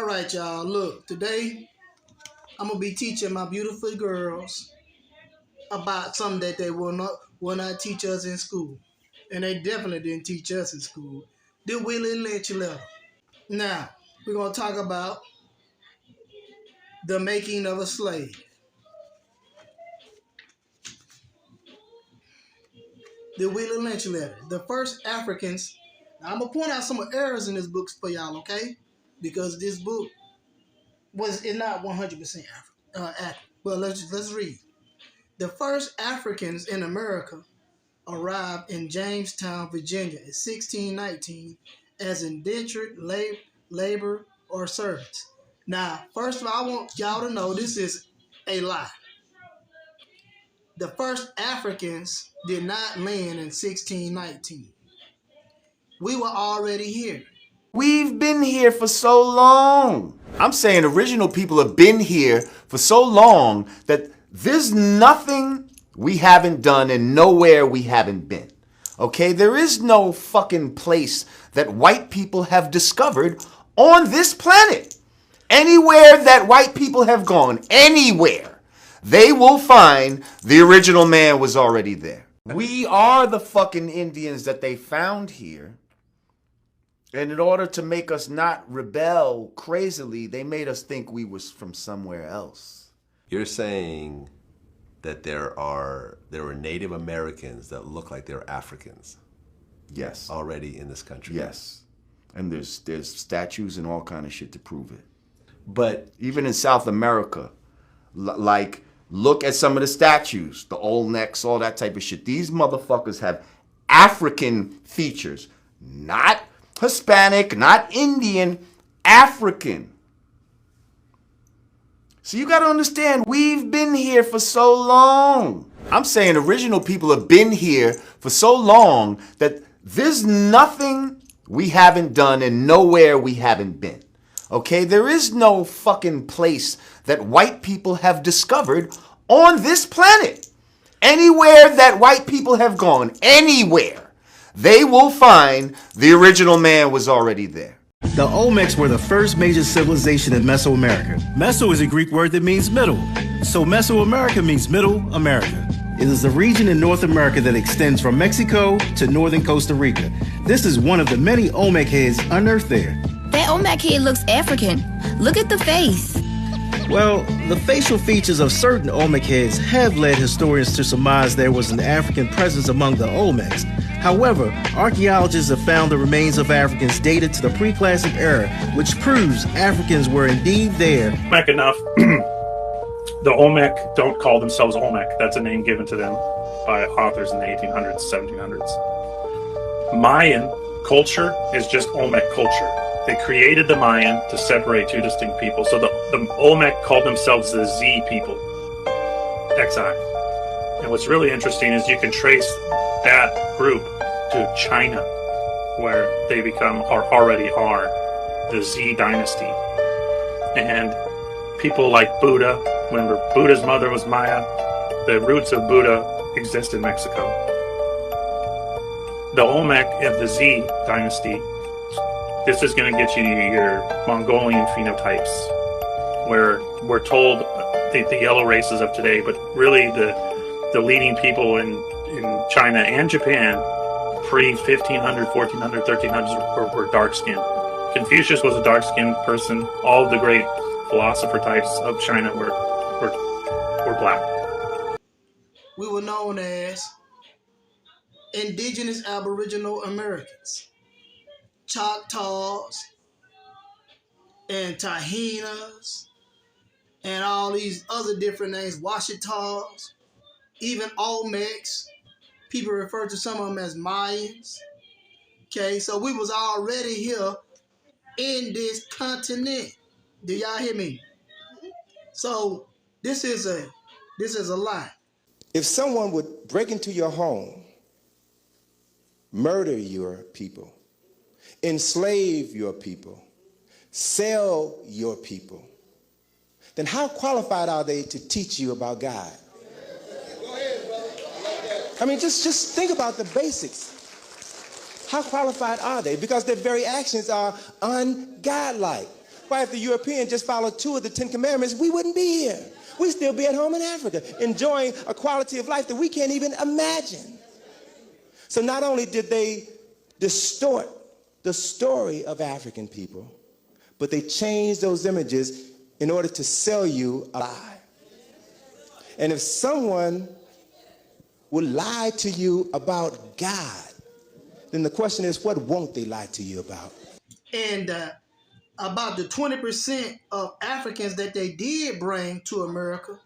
All right, y'all. Look, today I'm gonna be teaching my beautiful girls about something that they will not teach us in school, and they definitely didn't teach us in school. The Willie Lynch Letter. Now we're gonna talk about the making of a slave. The Willie Lynch Letter. The first Africans. Now I'm gonna point out some errors in this book for y'all, okay? Because this book is not 100% accurate. Well, let's read. The first Africans in America arrived in Jamestown, Virginia in 1619 as indentured labor or servants. Now, first of all, I want y'all to know this is a lie. The first Africans did not land in 1619. We were already here. We've been here for so long. I'm saying original people have been here for so long that there's nothing we haven't done and nowhere we haven't been. Okay? There is no fucking place that white people have discovered on this planet. Anywhere that white people have gone, anywhere, they will find the original man was already there. We are the fucking Indians that they found here. And in order to make us not rebel crazily, they made us think we was from somewhere else. You're saying that there were Native Americans that look like they're Africans. Yes. Already in this country. Yes. And there's statues and all kind of shit to prove it. But even in South America, like look at some of the statues, the Olmecs, all that type of shit. These motherfuckers have African features, not Hispanic, not Indian, African. So you got to understand, we've been here for so long. I'm saying original people have been here for so long that there's nothing we haven't done and nowhere we haven't been. Okay? There is no fucking place that white people have discovered on this planet. Anywhere that white people have gone, anywhere, they will find the original man was already there. The Olmecs were the first major civilization in Mesoamerica. Meso is a Greek word that means middle. So Mesoamerica means Middle America. It is a region in North America that extends from Mexico to northern Costa Rica. This is one of the many Olmec heads unearthed there. That Olmec head looks African. Look at the face. Well, the facial features of certain Olmec heads have led historians to surmise there was an African presence among the Olmecs. However, archaeologists have found the remains of Africans dated to the pre-classic era, which proves Africans were indeed there. Olmec enough. The Olmec don't call themselves Olmec. That's a name given to them by authors in the 1800s, 1700s. Mayan culture is just Olmec culture. They created the Mayan to separate two distinct people. So the Olmec called themselves the Z people, XI. And what's really interesting is you can trace that group to China, where they already are the Z dynasty. And people like Buddha, remember Buddha's mother was Maya, the roots of Buddha exist in Mexico. The Olmec of the Z dynasty, this is going to get you your Mongolian phenotypes, where we're told the yellow races of today, but really the leading people in China and Japan pre-1500, 1400, 1300s were dark-skinned. Confucius was a dark-skinned person. All of the great philosopher types of China were black. We were known as indigenous Aboriginal Americans, Choctaws, and Tahinas, and all these other different names, Washitas, even Olmecs. People refer to some of them as Mayans. Okay, so we was already here in this continent. Do y'all hear me? So this is a lie. If someone would break into your home, murder your people, enslave your people, sell your people, then how qualified are they to teach you about God? I mean, just think about the basics. How qualified are they? Because their very actions are ungodlike. Why, if the European just followed 2 of the 10 commandments, we wouldn't be here. We'd still be at home in Africa, enjoying a quality of life that we can't even imagine. So not only did they distort the story of African people, but they changed those images in order to sell you a lie. And if someone will lie to you about God, then the question is, what won't they lie to you about? And about the 20% of Africans that they did bring to America.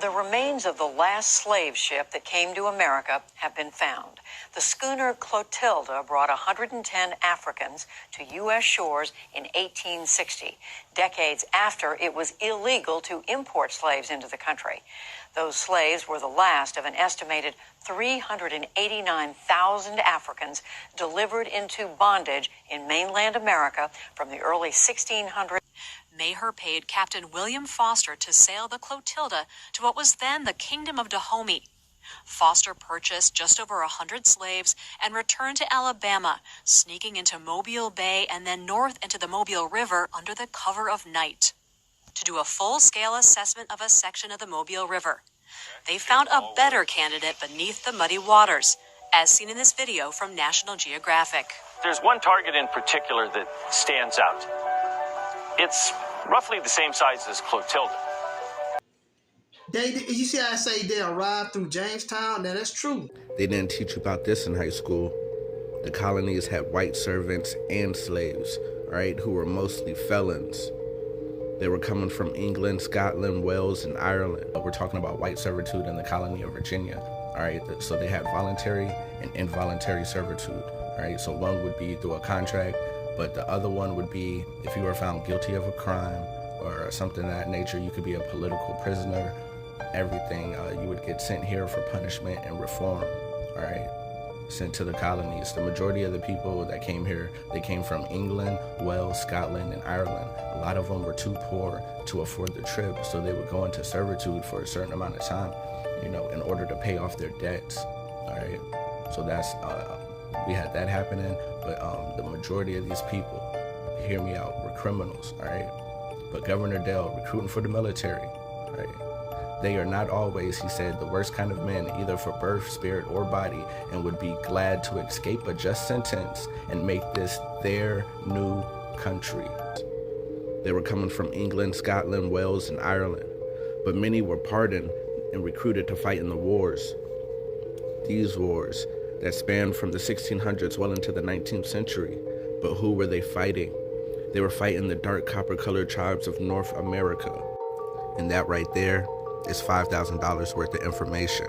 The remains of the last slave ship that came to America have been found. The schooner Clotilda brought 110 Africans to U.S. shores in 1860, decades after it was illegal to import slaves into the country. Those slaves were the last of an estimated 389,000 Africans delivered into bondage in mainland America from the early 1600s. Maher paid Captain William Foster to sail the Clotilda to what was then the Kingdom of Dahomey. Foster purchased just over 100 slaves and returned to Alabama, sneaking into Mobile Bay and then north into the Mobile River under the cover of night to do a full-scale assessment of a section of the Mobile River. They found a better candidate beneath the muddy waters, as seen in this video from National Geographic. There's one target in particular that stands out. It's roughly the same size as Clotilda. You see how I say they arrived through Jamestown? Now, that's true. They didn't teach you about this in high school. The colonies had white servants and slaves, right, who were mostly felons. They were coming from England, Scotland, Wales, and Ireland. We're talking about white servitude in the colony of Virginia, all right? So they had voluntary and involuntary servitude, all right? So one would be through a contract, but the other one would be if you were found guilty of a crime or something of that nature. You could be a political prisoner, everything. You would get sent here for punishment and reform, all right? Sent to the colonies. The majority of the people that came here, they came from England, Wales, Scotland, and Ireland. A lot of them were too poor to afford the trip, so they would go into servitude for a certain amount of time, you know, in order to pay off their debts, all right? So that's, we had that happening, but the majority of these people, hear me out, were criminals, all right? But Governor Dale, recruiting for the military, all right? They are not always, he said, the worst kind of men, either for birth, spirit, or body, and would be glad to escape a just sentence and make this their new country. They were coming from England, Scotland, Wales, and Ireland, but many were pardoned and recruited to fight in the wars. These wars that spanned from the 1600s well into the 19th century. But who were they fighting? They were fighting the dark copper-colored tribes of North America. And that right there is $5,000 worth of information.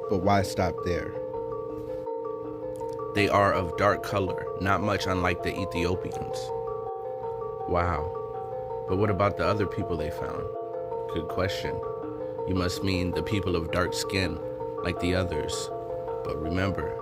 But why stop there? They are of dark color, not much unlike the Ethiopians. Wow. But what about the other people they found? Good question. You must mean the people of dark skin, like the others. But remember,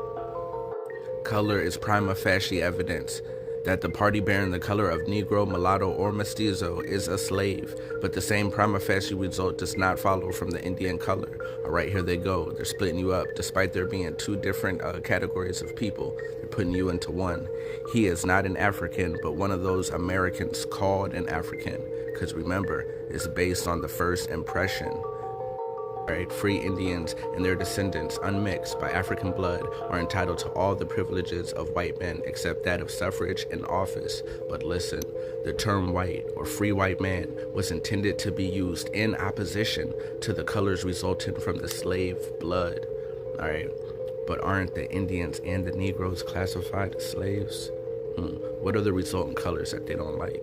color is prima facie evidence that the party bearing the color of Negro, mulatto, or mestizo is a slave, but the same prima facie result does not follow from the Indian color. All right, here they go. They're splitting you up. Despite there being two different categories of people, they're putting you into one. He is not an African, but one of those Americans called an African, because remember, it's based on the first impression. Right? Free Indians and their descendants, unmixed by African blood, are entitled to all the privileges of white men except that of suffrage and office. But listen, the term white or free white man was intended to be used in opposition to the colors resulting from the slave blood. All right, but aren't the Indians and the Negroes classified as slaves? What are the resultant colors that they don't like?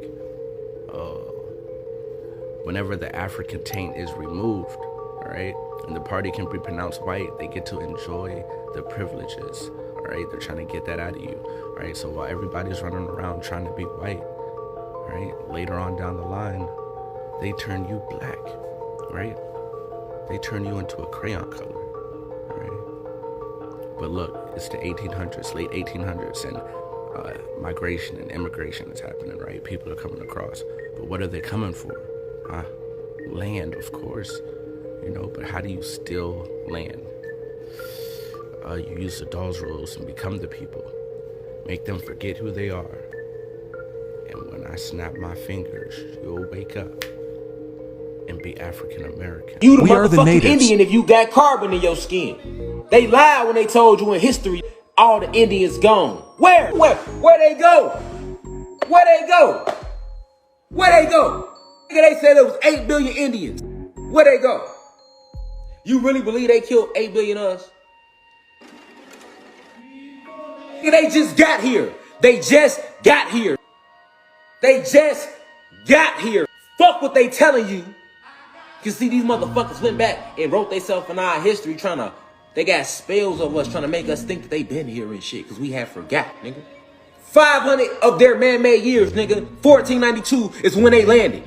Whenever the African taint is removed, all right, and the party can be pronounced white, they get to enjoy the privileges, all right? They're trying to get that out of you, all right? So while everybody's running around trying to be white, all right, later on down the line, they turn you black, right? They turn you into a crayon color, all right? But look, it's the 1800s, late 1800s, and migration and immigration is happening, right? People are coming across, but what are they coming for? Land, of course. You know, but how do you steal land? You use the Dawes rules and become the people. Make them forget who they are. And when when I snap my fingers, you'll wake up and be African American. You the motherfucking Indian if you got carbon in your skin. They lied when they told you in history all the Indians gone. Where they go? Where they go? Where they go? Nigga, they said there was 8 billion Indians. Where they go? You really believe they killed 8 billion of us? Nigga, they just got here. They just got here. They just got here. Fuck what they telling you. Cause see, these motherfuckers went back and wrote themselves in our history they got spells of us trying to make us think that they been here and shit. Cause we have forgot, nigga. 500 of their man-made years, nigga. 1492 is when they landed.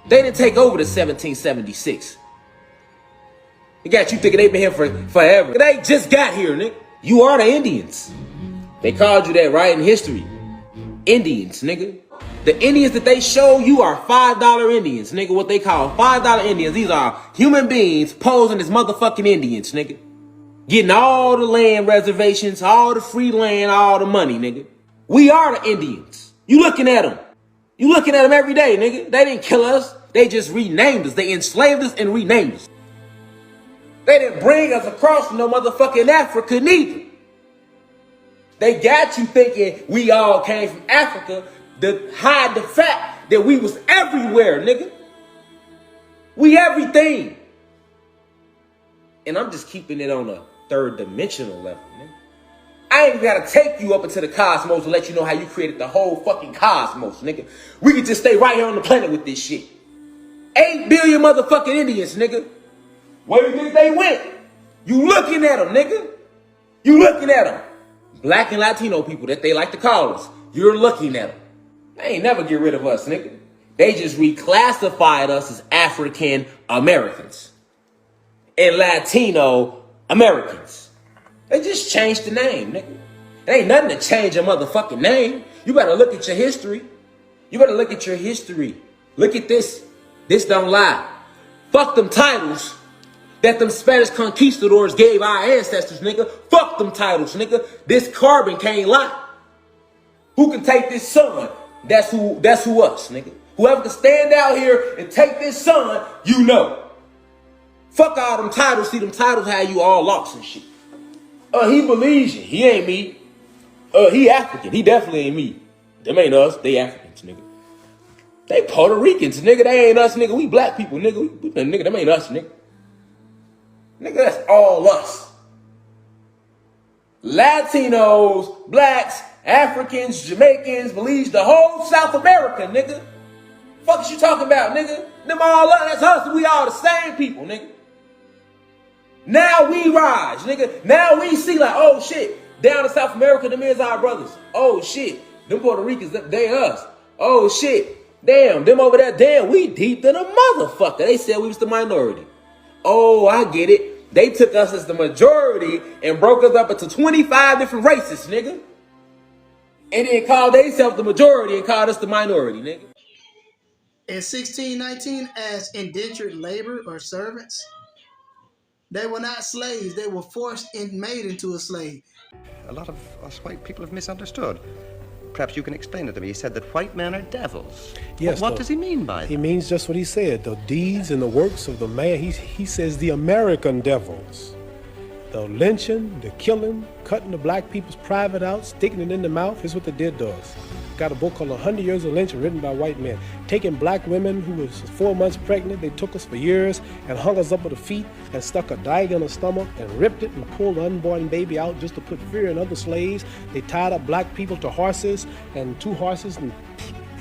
They didn't take over to 1776. They got you thinking they been here for forever. They just got here, nigga. You are the Indians. They called you that right in history. Indians, nigga. The Indians that they show you are $5 Indians, nigga. What they call $5 Indians. These are human beings posing as motherfucking Indians, nigga. Getting all the land reservations, all the free land, all the money, nigga. We are the Indians. You looking at them. You looking at them every day, nigga. They didn't kill us. They just renamed us. They enslaved us and renamed us. They didn't bring us across from no motherfucking Africa neither. They got you thinking we all came from Africa to hide the fact that we was everywhere, nigga. We everything. And I'm just keeping it on a third dimensional level, nigga. I ain't even gotta take you up into the cosmos to let you know how you created the whole fucking cosmos, nigga. We can just stay right here on the planet with this shit. 8 billion motherfucking Indians, nigga. Where do you think they went? You looking at them, nigga. You looking at them. Black and Latino people that they like to call us. You're looking at them. They ain't never get rid of us, nigga. They just reclassified us as African Americans and Latino Americans. They just changed the name, nigga. It ain't nothing to change a motherfucking name. You better look at your history. You better look at your history. Look at this. This don't lie. Fuck them titles that them Spanish conquistadors gave our ancestors, nigga. Fuck them titles, nigga. This carbon can't lie. Who can take this sun? That's who us, nigga. Whoever can stand out here and take this sun, you know. Fuck all them titles. See, them titles have you all lost and shit. He believes you. He ain't me. He African. He definitely ain't me. Them ain't us. They Africans, nigga. They Puerto Ricans, nigga. They ain't us, nigga. We black people, nigga. Nigga, them ain't us, nigga. Nigga, that's all us. Latinos, blacks, Africans, Jamaicans, Belize, the whole South America, nigga. Fuck is you talking about, nigga? Them all us, that's us. We all the same people, nigga. Now we rise, nigga. Now we see like, oh shit, down in South America, them is our brothers. Oh shit, them Puerto Ricans, they us. Oh shit, damn, them over there, damn, we deep than a motherfucker. They said we was the minority. Oh, I get it. They took us as the majority and broke us up into 25 different races, nigga. And then called themselves the majority and called us the minority, nigga. In 1619, as indentured labor or servants, they were not slaves. They were forced and made into a slave. A lot of us white people have misunderstood. Perhaps you can explain it to me. He said that white men are devils. Yes. What does he mean by that? He means just what he said. The deeds and the works of the man. He says the American devils. The lynching, the killing, cutting the black people's private out, sticking it in the mouth is what they did to us. Got a book called 100 Years of Lynching written by white men. Taking black women who was 4 months pregnant, they took us for years and hung us up with the feet and stuck a dagger in the stomach and ripped it and pulled the unborn baby out just to put fear in other slaves. They tied up black people to horses and 2 horses and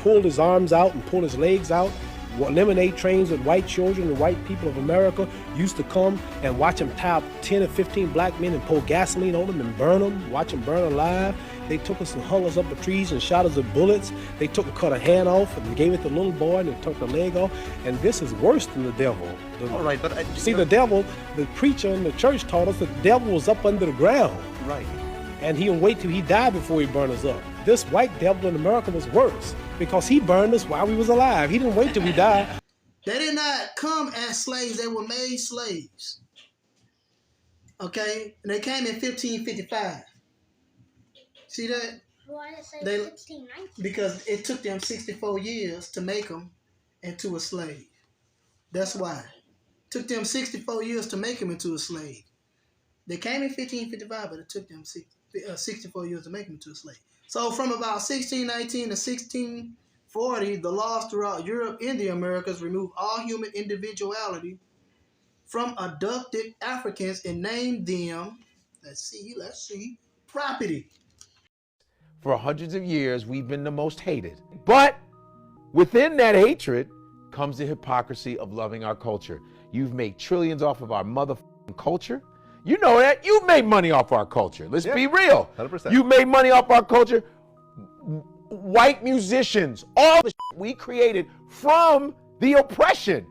pulled his arms out and pulled his legs out. Lemonade trains with white children and white people of America used to come and watch them tie up 10 or 15 black men and pour gasoline on them and burn them, watch them burn alive. They took us and hung us up with trees and shot us with bullets. They cut a hand off and gave it to the little boy and they took the leg off. And this is worse than the devil. All right, but the devil, the preacher in the church taught us that the devil was up under the ground. Right. And he'll wait till he died before he burned us up. This white devil in America was worse because he burned us while we was alive. He didn't wait till we died. They did not come as slaves. They were made slaves. Okay? And they came in 1555. See that? Why did it say They 1619? because it took them 64 years to make them into a slave. That's why. It took them 64 years to make them into a slave. They came in 1555, but it took them 64 years to make them into a slave. So from about 1619 to 1640, the laws throughout Europe and the Americas removed all human individuality from abducted Africans and named them, let's see, property. For hundreds of years, we've been the most hated. But within that hatred comes the hypocrisy of loving our culture. You've made trillions off of our motherfucking culture. You know that. You made money off our culture. Let's be real. 100%. You made money off our culture. White musicians, all the shit we created from the oppression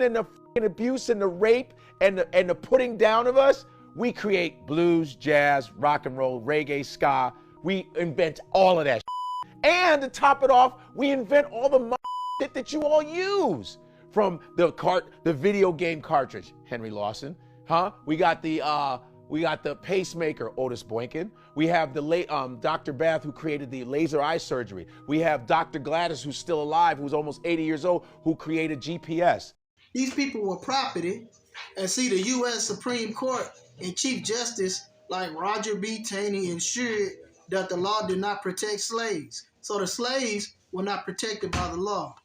and the abuse and the rape and the putting down of us. We create blues, jazz, rock and roll, reggae, ska. We invent all of that shit. And to top it off, we invent all the shit that you all use. From the video game cartridge, Henry Lawson, huh? We got the pacemaker, Otis Boynton. We have the late Dr. Bath, who created the laser eye surgery. We have Dr. Gladys, who's still alive, who's almost 80 years old, who created GPS. These people were property, and see, the U.S. Supreme Court and Chief Justice like Roger B. Taney ensured that the law did not protect slaves. So the slaves were not protected by the law,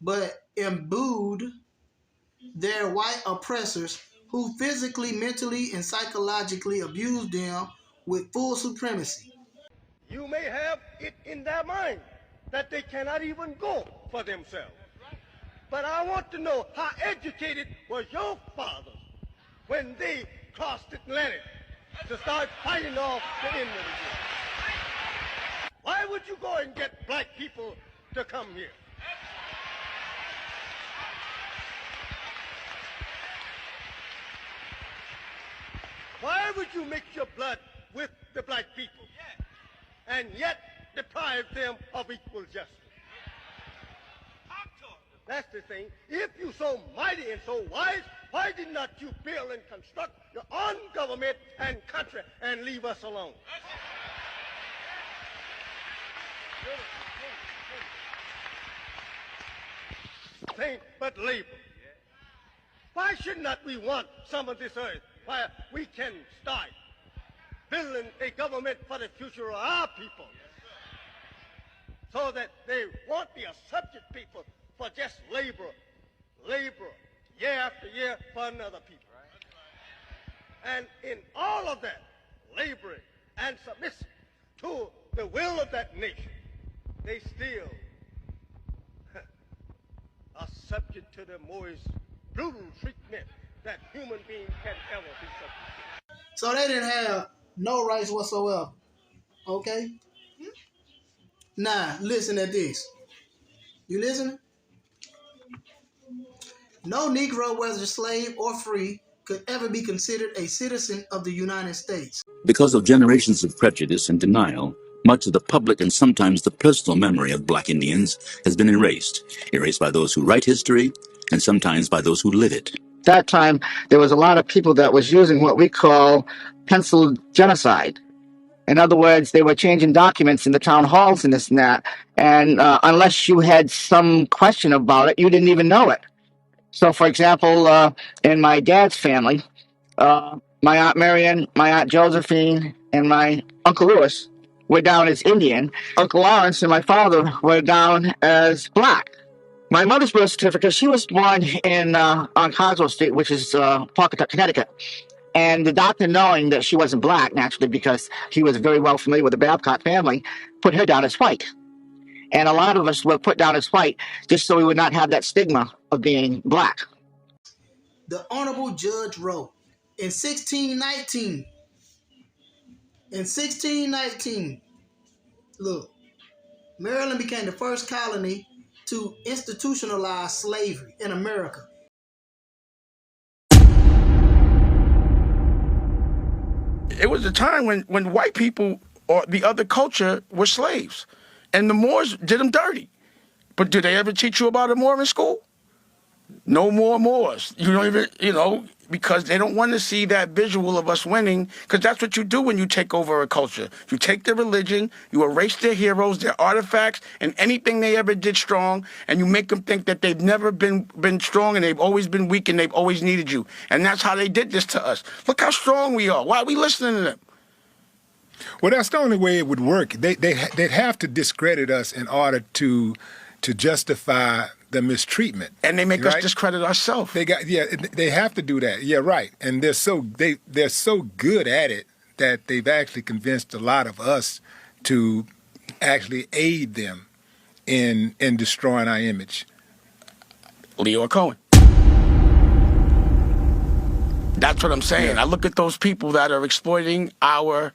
but imbued their white oppressors who physically, mentally, and psychologically abused them with full supremacy. You may have it in their mind that they cannot even go for themselves. But I want to know, how educated was your fathers when they crossed the Atlantic to start fighting off the Indians? Why would you go and get black people to come here? Why would you mix your blood with the black people and yet deprive them of equal justice? That's the thing. If you so mighty and so wise, why did not you build and construct your own government and country and leave us alone? Thing but labor. Why should not we want some of this earth where we can start building a government for the future of our people, so that they won't be a subject people for just labor, year after year for another people. And in all of that, laboring and submission to the will of that nation, they still are subject to the most brutal treatment that human beings can ever be subject to. So they didn't have no rights whatsoever. Okay? Now, listen at this. You listening? No Negro, whether slave or free, could ever be considered a citizen of the United States. Because of generations of prejudice and denial, much of the public and sometimes the personal memory of black Indians has been erased by those who write history and sometimes by those who live it. That time, there was a lot of people that was using what we call pencil genocide. In other words, they were changing documents in the town halls and this and that, and unless you had some question about it, you didn't even know it. So, for example, in my dad's family, my Aunt Marion, my Aunt Josephine, and my Uncle Lewis were down as Indian. Uncle Lawrence and my father were down as black. My mother's birth certificate, she was born on Coswell Street, which is Pawcatuck, Connecticut. And the doctor, knowing that she wasn't black, naturally, because he was very well familiar with the Babcock family, put her down as white. And a lot of us were put down as white just so we would not have that stigma of being black. The Honorable Judge wrote, in 1619, look, Maryland became the first colony to institutionalize slavery in America. It was a time when white people or the other culture were slaves. And the Moors did them dirty. But did they ever teach you about a Moor in school? No more Moors. You don't even, because they don't want to see that visual of us winning, because that's what you do when you take over a culture. You take their religion, you erase their heroes, their artifacts, and anything they ever did strong, and you make them think that they've never been strong and they've always been weak and they've always needed you. And that's how they did this to us. Look how strong we are. Why are we listening to them? Well, that's the only way it would work. They'd have to discredit us in order to justify the mistreatment. And they make us discredit ourselves. They have to do that. Yeah, right. And they're so good at it that they've actually convinced a lot of us to actually aid them in destroying our image. Leo Cohen. That's what I'm saying. Yeah. I look at those people that are exploiting our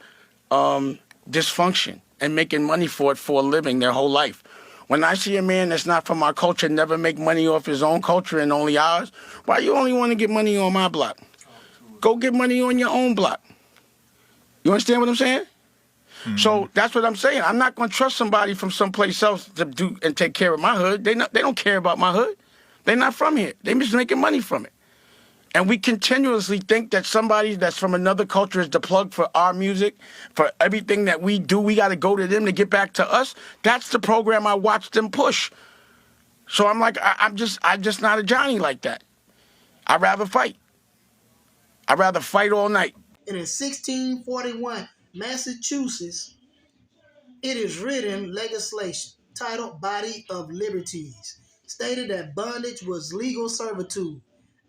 dysfunction and making money for it for a living their whole life. When I see a man that's not from our culture never make money off his own culture and only ours, why you only want to get money on my block? Go get money on your own block. You understand what I'm saying? Mm-hmm. So that's what I'm saying. I'm not going to trust somebody from someplace else to do and take care of my hood. They don't care about my hood. They're not from here. They're just making money from it. And we continuously think that somebody that's from another culture is the plug for our music, for everything that we do. We got to go to them to get back to us. That's the program I watch them push. So I'm like, I'm just not a Johnny like that. I'd rather fight. I'd rather fight all night. And in 1641, Massachusetts, it is written legislation titled Body of Liberties, stated that bondage was legal servitude.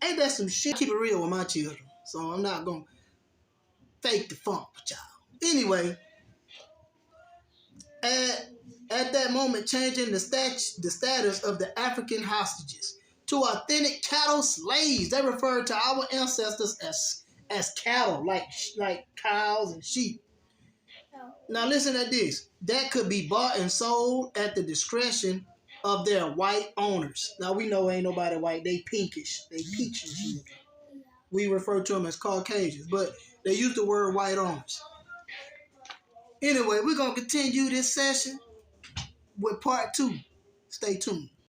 Ain't that some shit? I keep it real with my children, so I'm not going to fake the funk with y'all. Anyway, at that moment, changing the status of the African hostages to authentic cattle slaves. They referred to our ancestors as cattle, like cows and sheep. Now listen to this. That could be bought and sold at the discretion of their white owners. Now we know ain't nobody white. They pinkish. They peachish. We refer to them as Caucasians, but they use the word white owners. Anyway, we're going to continue this session with part 2. Stay tuned.